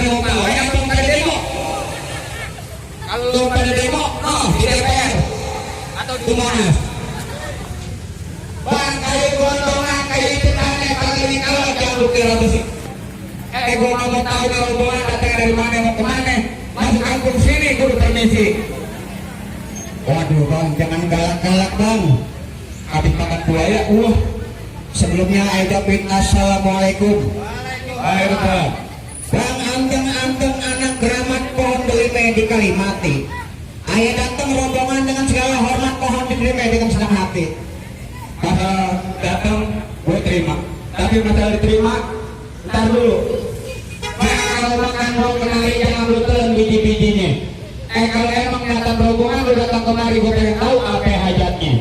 mau tahu yang belum pada demo. Kalau pada demo, di DPR atau di mana? Bang, kayak gondongan, kayak itu tanya pagi ini kalau jangan lu kira sih. Gue mau tahu kalau gue datang dari mana mau kemana. Masuk kampung sini, gue permisi. Waduh bang, jangan galak-galak bang. Habis makan buaya, sebelumnya Aidapin assalamualaikum. Waalaikumsalam. Bang, anteng-anteng anak keramat pohon delime di Kalimati. Ayah datang rombongan dengan segala hormat pohon delime dengan senang hati. Pasal datang, gue terima. Tapi masalah diterima, ntar dulu. Nah, kalau makan mau kenali jangan lu telan biji-bijinya. Kalau emang datang rombongan lu datang kemari, gue pengen tahu apa hajatnya.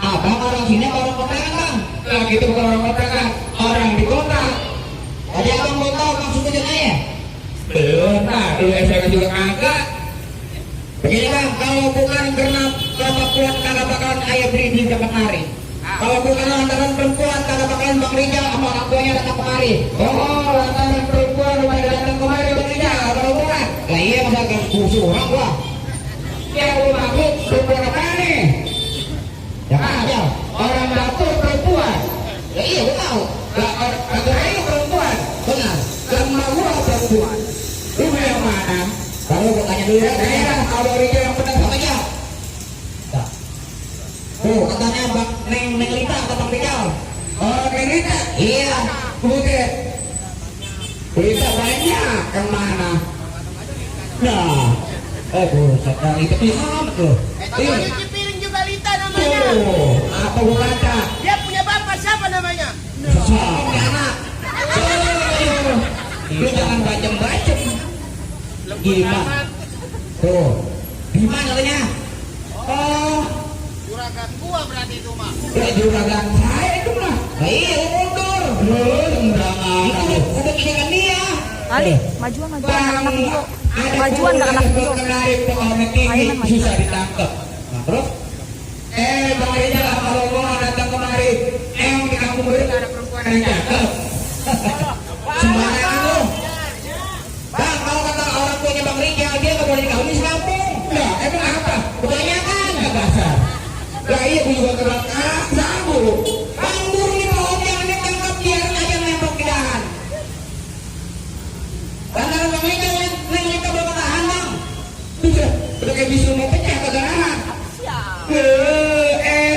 Abang orang sini orang kontrakan bang. Lah gitu bukan orang kontrakan, orang di kota. Tadi abang mau tahu maksudnya ya? Belum, lu SMA juga kagak. Begini bang, kalau bukan karena bapak kuat kagak bakalan ayah beri di dapat mari. Kalau bukan lantaran perempuan kagak bakalan Bang Rijal sama orang tuanya datang kemari. Oh, lantaran perempuan rupanya datang kemari Bang Rijal, kalau bukan. Lah iya masa gak khusus orang gua. Ya lu maksud perempuan apa nih? Ya aja, orang dapur perempuan. Ya iya gua tahu. Kagak ini perempuan. Benar. Lama gua perempuan. Lu yang mana? Kalau gua tanya dulu ya, kalau Rijal yang benar sama aja. Tuh katanya Bang Neng Lita atau Bang Rijal. Oh Neng Lita? Iya. Putih. Lita banyak kemana? Nah, sekarang itu pihak tuh. Cuci piring juga Lita namanya. Apa gua kata? Dia punya bapak siapa namanya? Siapa anak? Lu jangan bacem-bacem. Gimana? Tuh, gimana katanya? Oh, juragan gua berarti itu mah. Juragan saya itu mah. Iya, mundur. Udah kirim dia. Ali, majuan anak video. Majuan gak anak video. Ayo susah ditangkap. Nah, terus Bang Rijal sama rombongan datang kemari. Di kampung murid ada perempuan yang cakep. Sembarangan lu. Bang, kalau kata orang tuanya Bang Rijal dia gak boleh dikawin sekampung. Nah, emang apa? Kebanyakan gak basah. Lah iya gue juga kerak sambung. Bangdur nih pohon yang ditangkap biarin aja nempel ke dahan. Lantaran Bang Rijal Neng Lita bakal tahan bang. Udah kayak bisul mau pecah kagak nahan.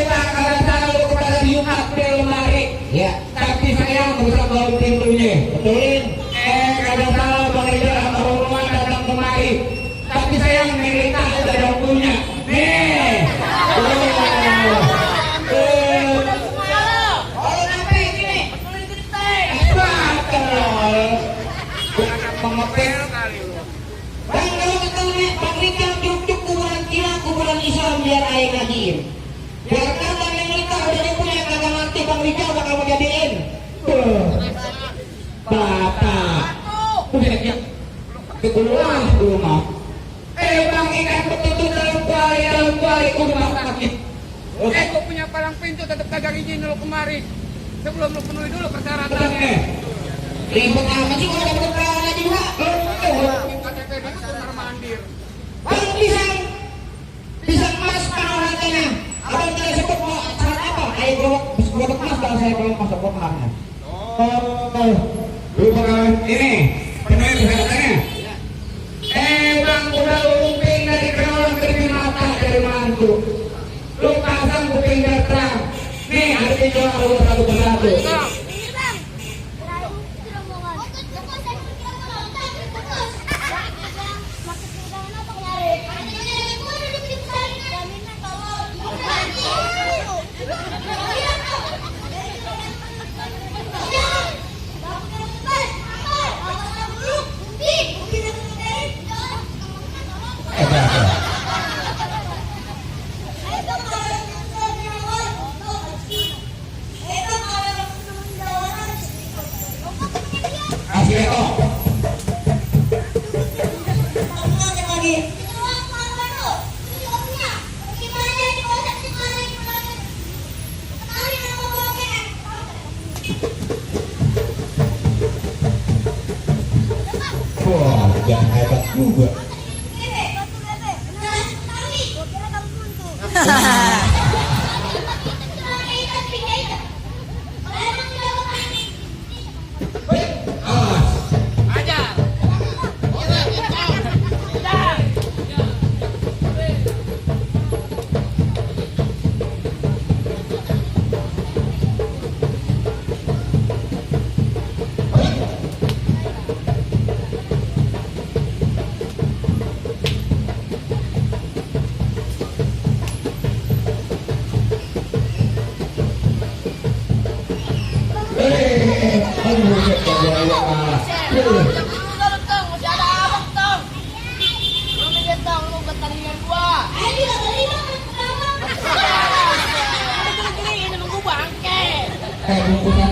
Tak kalian tahu kepada Jumat di lemari. Ya. Tapi saya berusaha bawa pintunya. Betulin. Kagak salah Bang Rijal sama rombongan datang kemari. Tapi saya Neng Lita udah ada punya. Nih. Mengepel kali lu. Bang kalau ketemu Bang Rijal cuk kuburan kira kuburan Islam biar air ngajiin. Biar kata Neng Lita udah punya yang kagak ngerti Bang Rijal bakal mau jadiin. Bapak. Udah ya. Kekeluar rumah. Bang ikan betul dalam kuali udah sakit. Gue punya palang pintu tetap kagak izin dulu kemari. Sebelum lu penuhi dulu persyaratannya. Ribet amat sih kalau dapat keterangan aja juga. KTP itu benar mandir. Bang bisa emas kalau harganya. Abang tidak sebut mau syarat apa? Ayo gua emas kalau saya belum masuk kotaknya. Lu bakalan ini penuhi syaratnya. Bang udah lumping dari kenalan dari mata dari mantu. Lu pasang kuping terang. Nih ada jual lu satu persatu. juga. Awas. Ajar. Aduh,